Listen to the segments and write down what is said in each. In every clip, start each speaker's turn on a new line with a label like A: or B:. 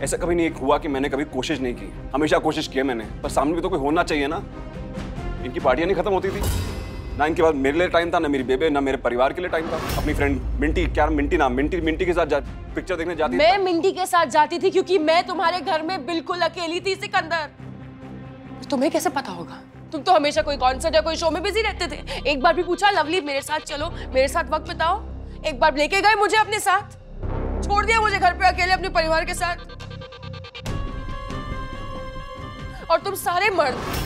A: ऐसा कभी नहीं हुआ कि मैंने कभी कोशिश नहीं की, हमेशा कोशिश की है मैंने, पर सामने भी तो कोई होना चाहिए ना। इनकी पार्टियां नहीं खत्म होती थी ना, इनके बाद मेरे लिए टाइम था, ना मेरी बेबे, ना मेरे परिवार के लिए टाइम था। अपनी फ्रेंड मिंटी, क्या मिंटी नाम, मिंटी के साथ पिक्चर देखने जाती थी।
B: मैं मिंटी के साथ जाती थी क्योंकि मैं तुम्हारे घर में बिल्कुल अकेली थी सिकंदर। तुम्हें कैसे पता होगा? तुम तो हमेशा कोई कॉन्सर्ट या कोई शो में बिजी रहते थे। एक बार भी पूछा लवली मेरे साथ चलो, मेरे साथ वक्त बिताओ? एक बार लेके गए मुझे अपने साथ, छोड़ दिया मुझे घर पे अकेले अपने परिवार के साथ। और तुम सारे मर्द,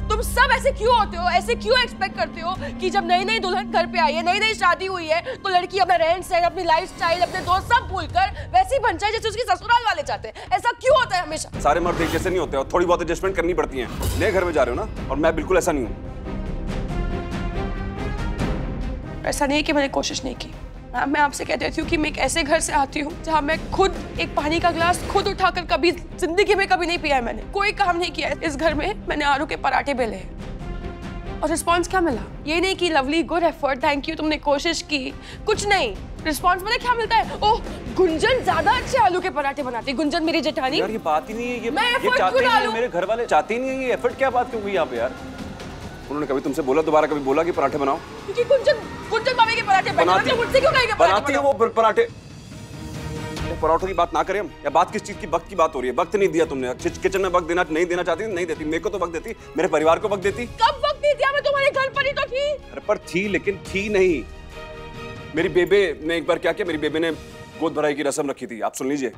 B: तुम सब ऐसे क्यों होते हो? ऐसे क्यों एक्सपेक्ट करते हो कि जब नई नई दुल्हन घर पे आई है, नई नई शादी हुई है, तो लड़की अपना रहन सहन, अपनी लाइफस्टाइल, अपने दोस्त सब भूलकर वैसे ही बन जाए जैसे उसकी ससुराल वाले चाहते हैं? ऐसा क्यों होता है हमेशा?
A: सारे मर्द एक जैसे नहीं होते, और थोड़ी बहुत एडजस्टमेंट करनी पड़ती है। नए घर में जा रहे हो ना, और मैं बिल्कुल ऐसा नहीं हूँ।
B: ऐसा नहीं है कि मैंने कोशिश नहीं की। मैं आपसे कह देती हूँ कि मैं एक ऐसे घर से आती हूँ जहाँ मैं खुद एक पानी का ग्लास खुद उठाकर कभी जिंदगी में कभी नहीं पिया है मैंने। कोई काम नहीं किया है इस घर में। मैंने आलू के पराठे बेले हैं और रिस्पांस क्या मिला? ये नहीं कि lovely good effort, thank you, तुमने कोशिश की, कुछ नहीं। रिस्पांस में क्या मिलता है? ओह गुंजन ज्यादा अच्छे आलू के पराठे बनाती है, गुंजन मेरी जेठानी।
A: यार ये बात ही नहीं है,
B: ये
A: चाहते नहीं है, मेरे घर वाले चाहते ही नहीं है। ये एफर्ट क्या बात क्यों हुई यहाँ पे यार? उन्होंने कभी तुमसे बोला, दोबारा कभी बोला कि पराठे बनाओ?
B: क्योंकि गुंजन मामी के पराठे बनाती है, मुझसे क्यों कहेगा
A: बनाती है वो पराठे? पराठों की बात ना करें हम, या बात किस चीज की? वक्त की बात हो रही है। वक्त नहीं दिया तुमने किचन में, वक्त देना नहीं देना चाहती, नहीं देती। मेरे को तो वक्त देती, मेरे परिवार को वक्त देती।
B: कब वक्त नहीं दिया? मैं तुम्हारे घर पर ही तो थी।
A: अरे पर थी, लेकिन थी नहीं। मेरी बेबे ने एक बार क्या किया, मेरी बेबे ने गोद भराई की रस्म रखी थी। आप सुन लीजिए,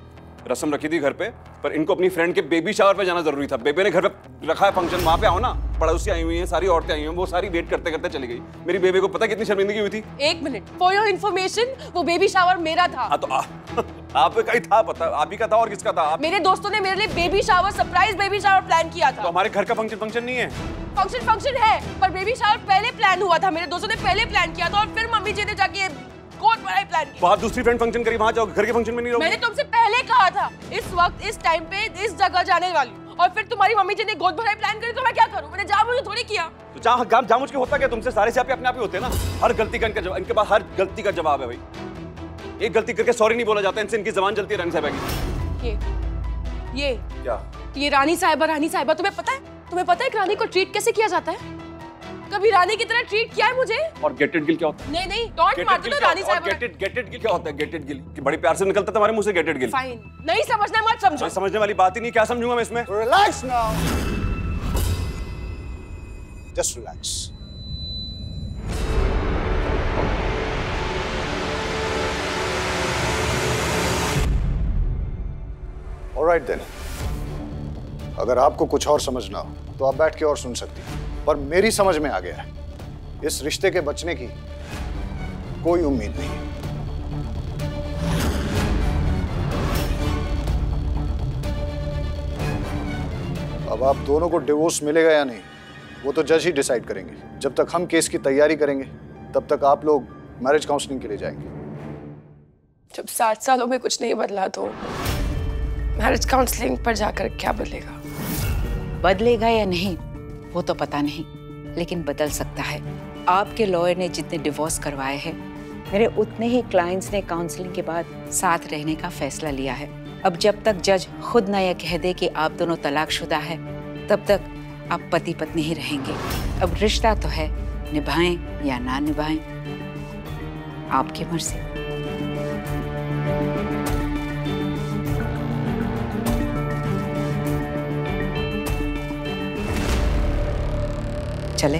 A: रस्म रखी थी घर पे, पर इनको अपनी फ्रेंड के बेबी शावर पे जाना जरूरी था। बेबे ने घर पे रखा है फंक्शन, वहां पे आओ ना। पड़ोसी आई हुई हैं, सारी औरतें आई हुई हैं, वो सारी वेट करते करते चली गई। मेरी बेबे को पता कितनी शर्मिंदगी हुई थी?
B: एक मिनट, फॉर योर इन्फॉर्मेशन, वो बेबी शावर मेरा था।
A: हाँ तो आपका ही था, पता आप ही का था, और किसका था?
B: मेरे दोस्तों ने मेरे लिए baby shower, surprise baby shower plan किया था।
A: तो हमारे घर का फंक्शन नहीं है?
B: फंक्शन है, पर बेबी शावर पहले प्लान हुआ था। मेरे दोस्तों ने पहले प्लान किया था और फिर मम्मी जी ने जाके गोद भराई प्लान किया।
A: बात दूसरी फ्रेंड फंक्शन करी, वहां जाओ, घर के फंक्शन में नहीं रहोगे?
B: मैंने तुमसे पहले कहा था इस वक्त इस टाइम पे इस जगह जाने वाली, और फिर तुम्हारी मम्मी जी ने गोद भराई प्लान करी, तो मैं क्या करूं? मैंने जानबूझ के थोड़ी किया।
A: तो जानबूझ के होता क्या तुमसे? सारे से अपने आप ही होते हैं ना। हर गलती का इनके पास हर गलती का जवाब है भाई। एक गलती करके सॉरी नहीं बोला जाता, इनसे इनकी जबान चलती है। रानी साहिबा की ये क्या? ये रानी साहिबा, तुम्हें पता है कि रानी को ट्रीट कैसे किया जाता है? कभी रानी की तरह ट्रीट किया है मुझे? और गेट इट गिल क्या होता है? नहीं डोंट मारते तो रानी साहिबा। गेट इट गिल क्या होता है? गेट इट गिल कि बड़ी प्यार से निकलता तुम्हारे मुंह से गेट इट गिल।
B: फाइन, नहीं समझना मत समझो।
A: समझने वाली बात ही नहीं, क्या समझूंगा मैं इसमें?
C: Relax now, just relax. Alright then, अगर आपको कुछ और समझना हो तो आप बैठ के और सुन सकती हैं, पर मेरी समझ में आ गया है इस रिश्ते के बचने की कोई उम्मीद नहीं। अब आप दोनों को डिवोर्स मिलेगा या नहीं वो तो जज ही डिसाइड करेंगे। जब तक हम केस की तैयारी करेंगे तब तक आप लोग मैरिज काउंसलिंग के लिए जाएंगे।
B: जब 7 सालों में कुछ नहीं बदला तो मैरिज काउंसलिंग पर जाकर क्या बदलेगा?
D: बदलेगा या नहीं वो तो पता नहीं, लेकिन बदल सकता है। आपके लॉयर ने जितने डिवोर्स करवाए हैं, मेरे उतने ही क्लाइंट्स ने काउंसलिंग के बाद साथ रहने का फैसला लिया है। अब जब तक जज खुद ना यह कह दे कि आप दोनों तलाकशुदा है, तब तक आप पति पत्नी ही रहेंगे। अब रिश्ता तो है, निभाएं या ना निभाएं, आपकी मर्जी। चले?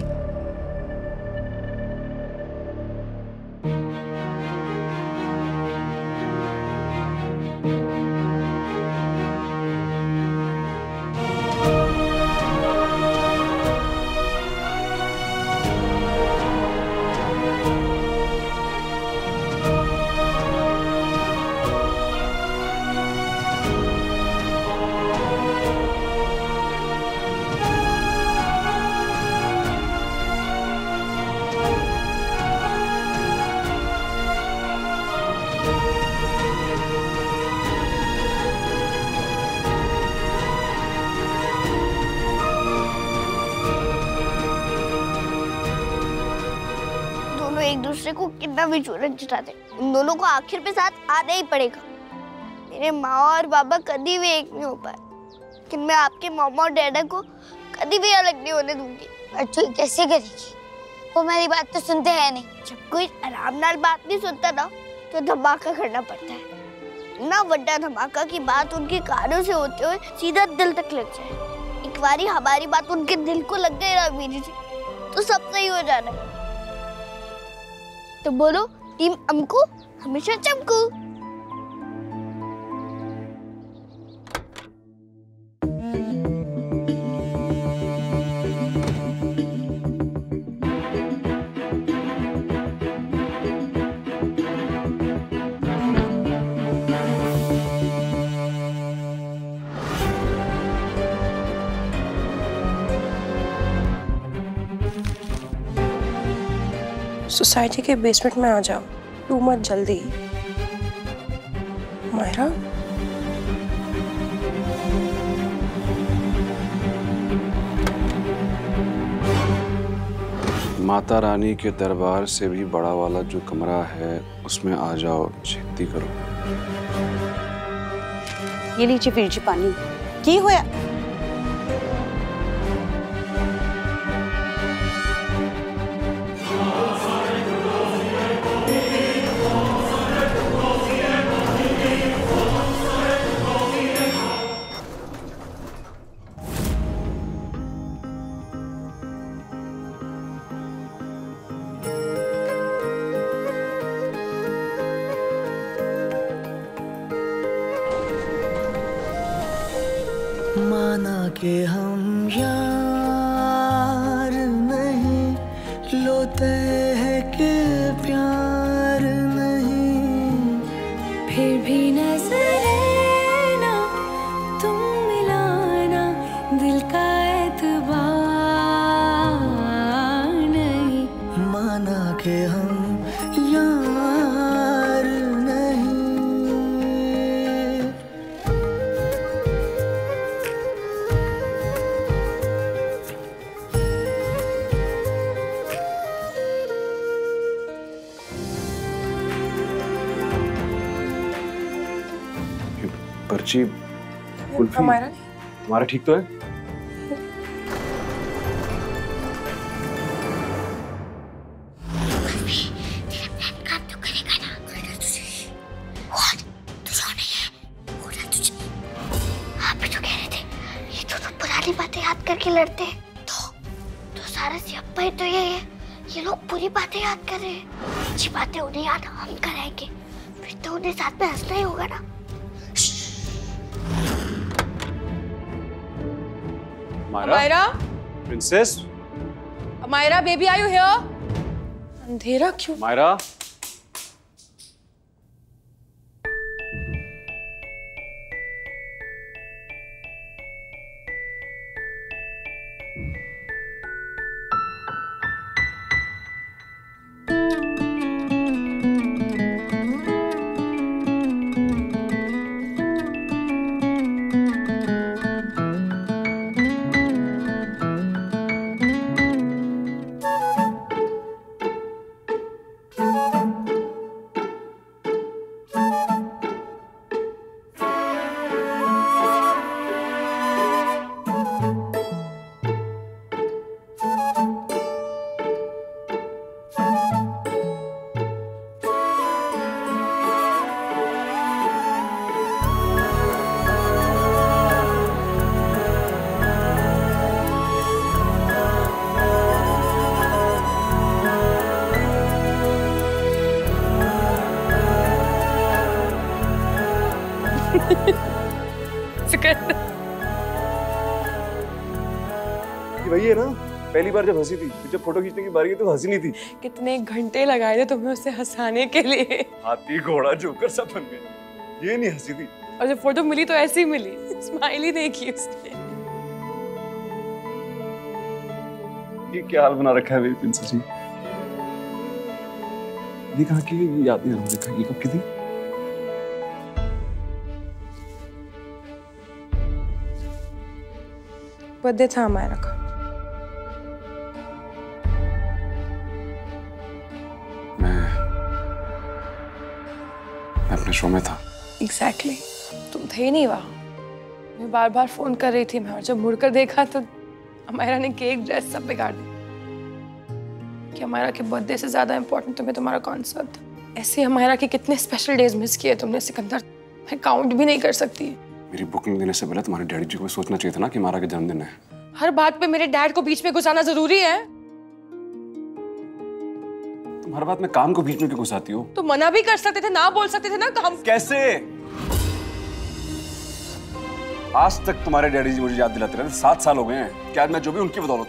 E: एक दूसरे को कितना भी जरूरत जताते, उन दोनों को आखिर पे साथ आना ही पड़ेगा। मेरे माँ और बाबा कभी भी एक नहीं हो पाए, लेकिन मैं आपके मामा और डैडा को कभी भी अलग नहीं होने दूंगी।
F: पर तू कैसे करेगी? वो मेरी बात तो सुनते हैं नहीं।
E: जब कोई आराम नाल बात नहीं सुनता ना तो धमाका करना पड़ता है ना। बड़ा धमाका की बात उनके कानों से होते हुए सीधा दिल तक लग जाए। एक बारी हमारी बात उनके दिल को लग गई ना मीरी जी, तो सब सही हो जाना। तो बोलो, टीम अमकू हमेशा चमकू।
B: सोसाइटी के बेसमेंट में आ जाओ, तू मत जल्दी। मायरा,
A: माता रानी के दरबार से भी बड़ा वाला जो कमरा है उसमें आ जाओ, छेती करो।
G: ये लीजिए वीर जी पानी। की होया?
H: माना के हम यार नहीं, लोते हैं कि प्यार नहीं,
I: फिर भी नजरें ना तुम मिलाना, दिल का एतबार नहीं।
H: माना के हम यार नहीं।
A: पर्ची कुल्फी हमारा ठीक तो है?
E: पुरानी बातें याद करके लड़ते हैं तो सारा सियापा ही तो ये है। ये लोग पूरी बातें याद कर रहे हैं, अच्छी बातें उन्हें याद हम कराएंगे, फिर तो उन्हें साथ में हंसना ही होगा ना।
B: Myra,
A: princess,
B: Myra baby, are you here? अंधेरा क्यों?
A: मायरा, वही है ना, पहली बार जब हंसी थी, जब फोटो खींचने की बारी है तो हंसी नहीं थी।
B: कितने घंटे लगाए थे तुम्हें उसे हंसाने के लिए। हाथी
A: घोड़ा जोकर सब बन गए, ये नहीं हंसी थी।
B: और जब फोटो मिली तो ऐसी मिली, स्माइल ही नहीं की उसने।
A: ये क्या हाल बना रखा है मेरी प्रिंसेस जी? ये कहाँ की याद नहीं आ रहा, ये कब की थी?
B: बर्थडे था हमारा का।
A: मैं अपने शो में था।
B: Exactly. थे ही नहीं वहाँ। मैं बार बार फोन कर रही थी मैं, और जब मुड़कर देखा तो अमायरा ने केक, ड्रेस सब बिगाड़ दी। कि अमायरा के बर्थडे से ज्यादा इम्पोर्टेंट तुम्हें तुम्हारा कॉन्सर्ट था। ऐसे अमायरा के कितने स्पेशल डेज मिस किए तुमने सिकंदर, मैं काउंट भी नहीं कर सकती।
A: मेरी बुकिंग देने से पहले तुम्हारे डैडी जी को सोचना चाहिए था ना कि अमायरा का जन्मदिन है।
B: हर बात पे मेरे डैड को बीच में घुसाना जरूरी है?
A: तुम हर बात में काम को बीच में क्यों घुसाती हो?
B: तो मना भी कर सकते थे, ना बोल सकते थे ना काम।
A: कैसे? आज तक तुम्हारे डैडी जी मुझे याद दिलाते रहते, 7 साल हो गए हैं। क्या मैं जो भी उनकी बदौलत,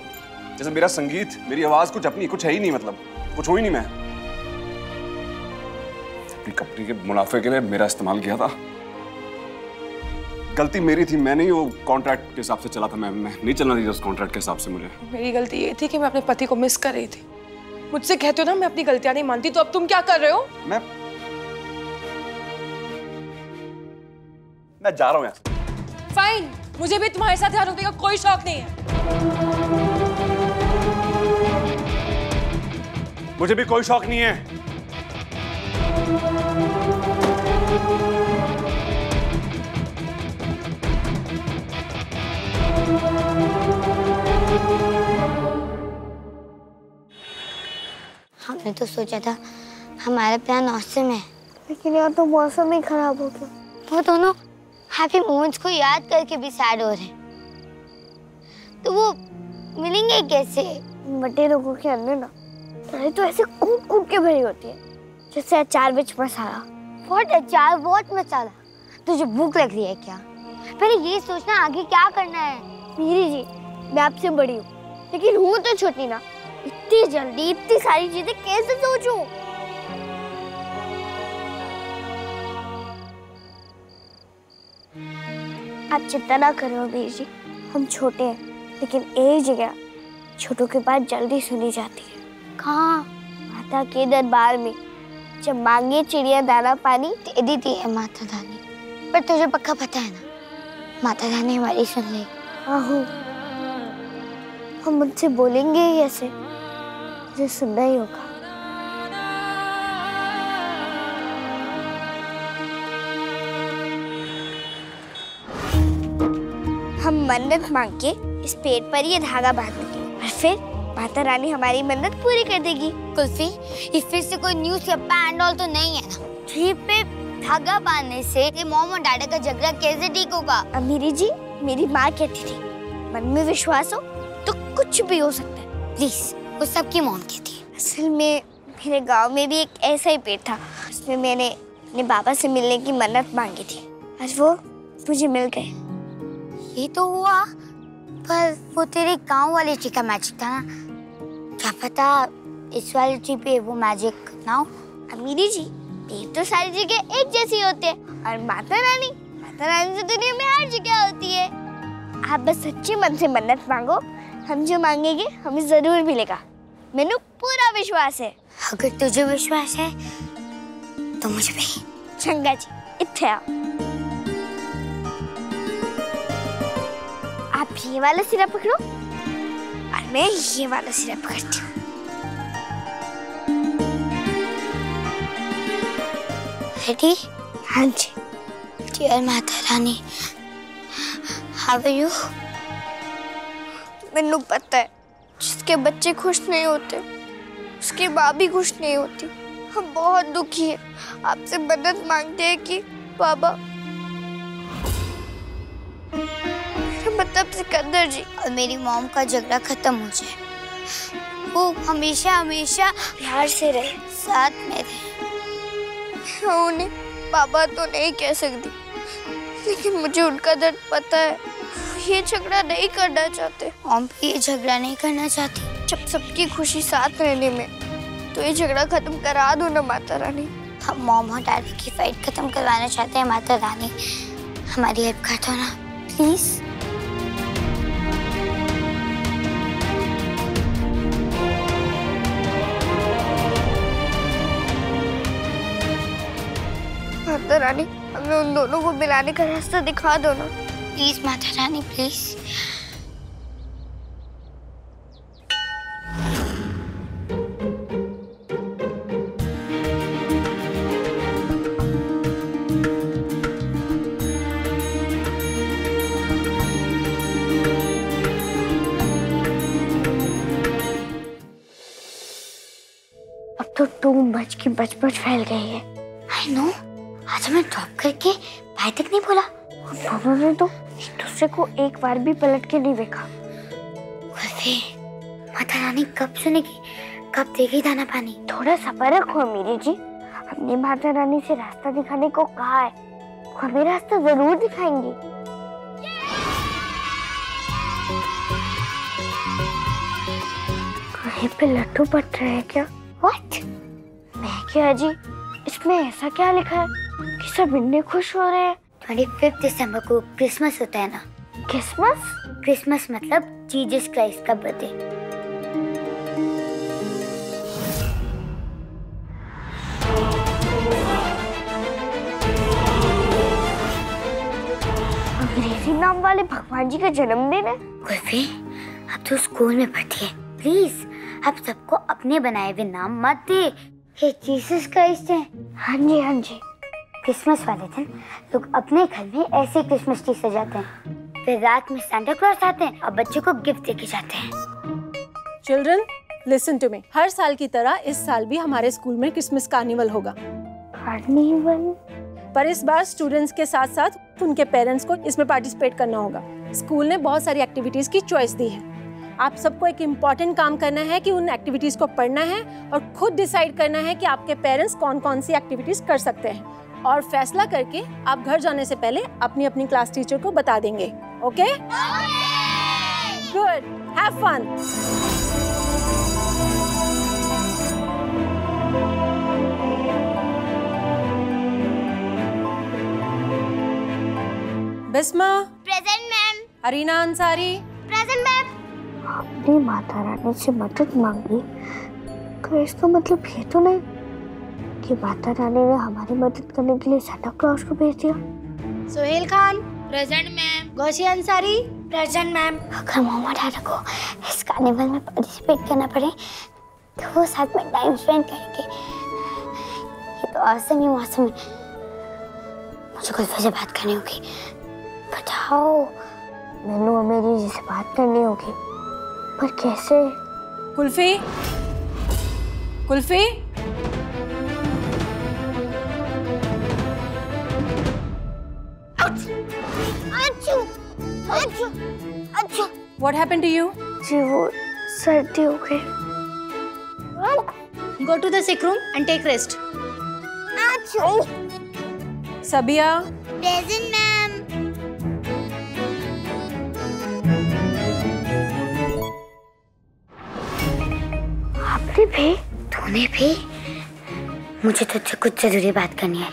A: जैसे मेरा संगीत, मेरी आवाज कुछ अपनी कुछ है ही नहीं, मतलब कुछ हो ही नहीं। मैं अपनी कंपनी के मुनाफे के लिए मेरा इस्तेमाल किया था। गलती मेरी थी, मैंने ही वो कॉन्ट्रैक्ट के हिसाब से चला था। मैं नहीं चलना चाहिए उस कॉन्ट्रैक्ट के हिसाब से मुझे।
B: मेरी गलती ये थी कि मैं अपने पति को मिस कर रही थी। मुझसे कहते हो ना मैं अपनी गलतियां नहीं मानती, तो अब तुम क्या कर रहे हो?
A: मैं जा रहा हूं यहाँ से।
B: फाइन, मुझे भी तुम्हारे साथ यहाँ रुकने का कोई शौक नहीं है।
A: मुझे भी कोई शौक नहीं है।
F: हमने तो सोचा था हमारा प्लान औसम है,
E: लेकिन यहाँ तो मौसम ही खराब हो गया।
F: वो दोनों हैप्पी मोमेंट्स को याद करके भी सैड हो रहे हैं, तो वो मिलेंगे कैसे?
E: बड़े लोगों के अंदर ना तो ऐसे कूट कूट के भरी होती है, जैसे अचार विच मसाला।
F: व्हाट अचार, व्हाट मसाला? तुझे भूख लग रही है क्या? पहले ये सोचना आगे क्या करना है।
E: मीरी जी, मैं आपसे बड़ी हूँ, लेकिन हूँ तो छोटी ना। इतनी जल्दी इतनी सारी चीजें कैसे सोचूं? आप चिंता ना करो मीरी जी, हम छोटे हैं, लेकिन एक जगह छोटों की बात जल्दी सुनी जाती है।
F: कहाँ?
E: माता के दरबार में। जब मांगे चिड़िया दाना पानी,
F: दे देती है माता रानी। पर तुझे पक्का पता है ना, माता रानी हमारी सुन लेगी।
E: आहो, हम उनसे बोलेंगे ही ऐसे, मुझे सुनना ही होगा। हम मन्नत मांग के इस पेड़ पर ये धागा बांधेंगे और फिर माता रानी हमारी मन्नत पूरी कर देगी।
F: कुल्फी, ये फिर से कोई न्यूज़ या पैंडल तो नहीं है ना? ट्री पे धागा बांधने से ये मॉम और डैडी का झगड़ा कैसे ठीक होगा?
E: अमीरी जी, मेरी माँ कहती थी मन में विश्वास हो तो कुछ भी हो सकता है।
F: प्लीज, वो सबकी मॉम कहती है।
E: असल में मेरे गांव में भी एक ऐसा ही पेड़ था, उसमें मैंने अपने बाबा से मिलने की मन्नत मांगी थी और वो मुझे मिल गए।
F: ये तो हुआ, पर वो तेरे गांव वाले ट्री का मैजिक था ना? क्या पता इस वाले ट्री पे वो मैजिक ना हो?
E: अमीरी जी, पेड़ तो सारी जगह एक जैसी होते हैं और माता रानी तो दुनिया में हर जगह होती है। आप बस सच्चे मन से मन्नत मांगो, हम जो मांगेंगे हमें जरूर मिलेगा। मैंने पूरा विश्वास है।
F: अगर तुझे विश्वास है तो मुझे भी।
E: चंगा जी, इत्थे आओ। आप ये वाला सिरा पकड़ो और मैं ये वाला सिरा पकड़ती हूँ।
F: रेडी?
E: हाँ जी।
F: Dear Mata Rani, how are you?
E: मैनू पता है, जिसके बच्चे खुश नहीं होते उसकी माँ भी खुश नहीं होती। हम बहुत दुखी हैं, आपसे मदद मांगते हैं कि बाबा, मतलब सिकंदर जी
F: और मेरी मॉम का झगड़ा खत्म हो जाए, वो हमेशा हमेशा
E: प्यार से रहे,
F: साथ में रहे।
E: मैं उन्हें बाबा तो नहीं कह सकती, लेकिन मुझे उनका दर्द पता है। ये झगड़ा नहीं करना चाहते।
F: मॉम भी ये झगड़ा नहीं करना चाहती।
E: जब सबकी खुशी साथ रहने में, तो ये झगड़ा खत्म करा दो ना माता रानी।
F: हम मॉम और डैडी की फाइट खत्म करवाना चाहते हैं माता रानी, हमारी हेल्प कर दो ना प्लीज।
E: माता रानी, हमें उन दोनों को मिलाने का रास्ता दिखा दो ना
F: प्लीज माता रानी, प्लीज। तो बच की बच फैल गई है। आई नो, आज मैं ड्रॉप करके भाई तक नहीं बोला। दोनों ने तो एक दूसरे को एक बार भी पलट के नहीं देखा। माता रानी कब सुनेगी, कब देगी दाना पानी? थोड़ा सब्र रखो मीरी जी, अपनी माता रानी से रास्ता दिखाने को कहा है, हमें रास्ता जरूर दिखाएंगी। कहीं पे लड्डू बट रहे हैं क्या? What? मैं क्या जी, इसमें ऐसा क्या लिखा है कि सब इतने खुश हो रहे हैं? 25 दिसंबर को क्रिसमस होता है ना। क्रिसमस? क्रिसमस मतलब जीसस क्राइस्ट का बर्थडे। अंग्रेजी नाम वाले भगवान जी का जन्मदिन है। कुल्फी, अब तो स्कूल में पढ़ती है, प्लीज अब सबको अपने बनाए हुए नाम मत दे। ये जीसस क्राइस्ट है। हाँ जी हाँ जी। क्रिसमस वाले दिन लोग अपने घर में ऐसे क्रिसमस ट्री सजाते हैं, फिर रात में सांता क्लॉज आते हैं और बच्चों को गिफ्ट देके जाते हैं।
J: Children, listen to me. हर साल की तरह इस साल भी हमारे स्कूल में क्रिसमस कार्निवल होगा।
F: कार्निवल?
J: पर इस बार स्टूडेंट्स के साथ साथ उनके पेरेंट्स को इसमें पार्टिसिपेट करना होगा। स्कूल ने बहुत सारी एक्टिविटीज की चॉइस दी है। आप सबको एक इम्पॉर्टेंट काम करना है कि उन एक्टिविटीज को पढ़ना है और खुद डिसाइड करना है कि आपके पेरेंट्स कौन कौन सी एक्टिविटीज कर सकते हैं, और फैसला करके आप घर जाने से पहले अपनी अपनी क्लास टीचर को बता देंगे। Okay? Good, have fun. Bisma.
F: Present ma'am.
J: Areena Ansari.
F: Present ma'am. आपने माता रानी से मदद मांगी, तो इसका मतलब ये तो नहीं कि माता रानी ने हमारी मदद करने के लिए सांता क्लॉज को भेज दिया।
K: Sohail Khan. Present ma'am. Gausi Ansari.
F: Present ma'am. अगर मम्मा डैडा को इस कार्निवल में पार्टिसिपेट करना पड़े तो वो साथ में टाइम स्पेंड करेंगे। ये तो औसम ही मौसम है। मुझे कुल्फी से बात करनी होगी। बताओ, मैनू और मेरी जी से बात करनी होगी, पर कैसे?
J: Kulfi, kulfi. What happened to you?
F: जी वो सर्दी हो गई।
K: Go to the sick room and take rest.
J: Sabiya.
F: Present ma'am. आपने भी? तूने भी? मुझे तुझसे कुछ जरूरी बात करनी है,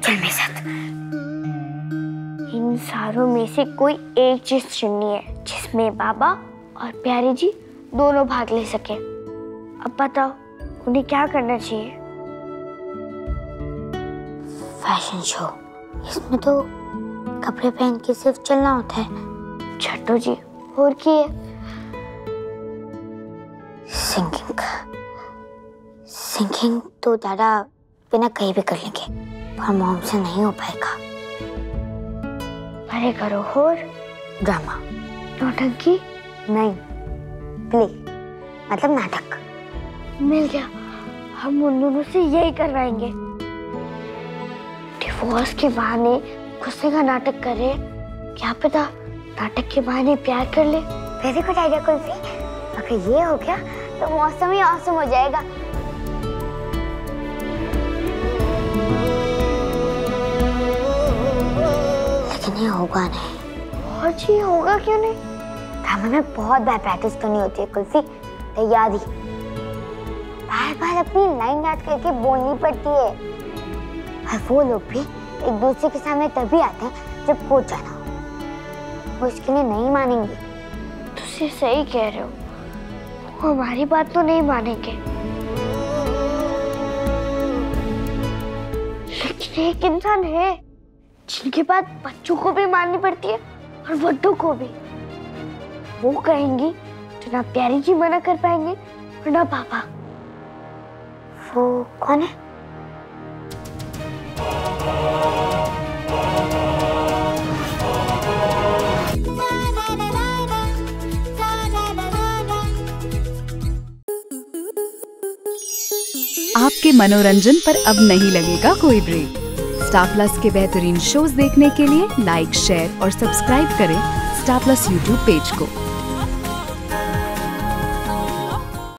F: चल मेरे साथ। इन सारों में से कोई एक चीज चुननी है जिसमें बाबा और प्यारी जी दोनों भाग ले सके। अब बताओ, उन्हें क्या करना चाहिए? फैशन शो, इसमें तो कपड़े पहन के सिर्फ चलना होता है। छठो जी, और क्या? सिंगिंग। सिंगिंग तो दादा बिना कहीं भी कर लेंगे, पर मॉम से नहीं हो पाएगा। अरे करो। और ड्रामा? नौटंकी? नहीं, प्ले मतलब नाटक। मिल गया, हम उन दोनों से यही करवाएंगे। डिवोर्स के बहाने गुस्से का नाटक करे, क्या पता नाटक के बहाने प्यार कर ले। Very good idea kulfi. अगर ये हो गया तो मौसम ही औसम हो जाएगा। लेकिन ये होगा नहीं। और जी होगा क्यों नहीं? ड्रामा में बहुत बार प्रैक्टिस करनी होती है कुल्फी, तैयारी। बार बार अपनी लाइन याद करके बोलनी पड़ती है, और वो लोग भी एक दूसरे के सामने तभी आते हैं जब कोच जाना हो। वो इसके लिए नहीं मानेंगे। तुझसे सही कह रहे हो, वो हमारी बात तो नहीं मानेंगे। लेकिन एक इंसान है जिनके बात बच्चों को भी माननी पड़ती है और बड़ों को भी। वो कहेंगी तो ना प्यारी जी मना कर पाएंगे और ना पापा। वो कौन है?
L: आपके मनोरंजन पर अब नहीं लगेगा कोई ब्रेक। स्टार प्लस के बेहतरीन शोज देखने के लिए लाइक, शेयर और सब्सक्राइब करें स्टार प्लस यूट्यूब पेज को।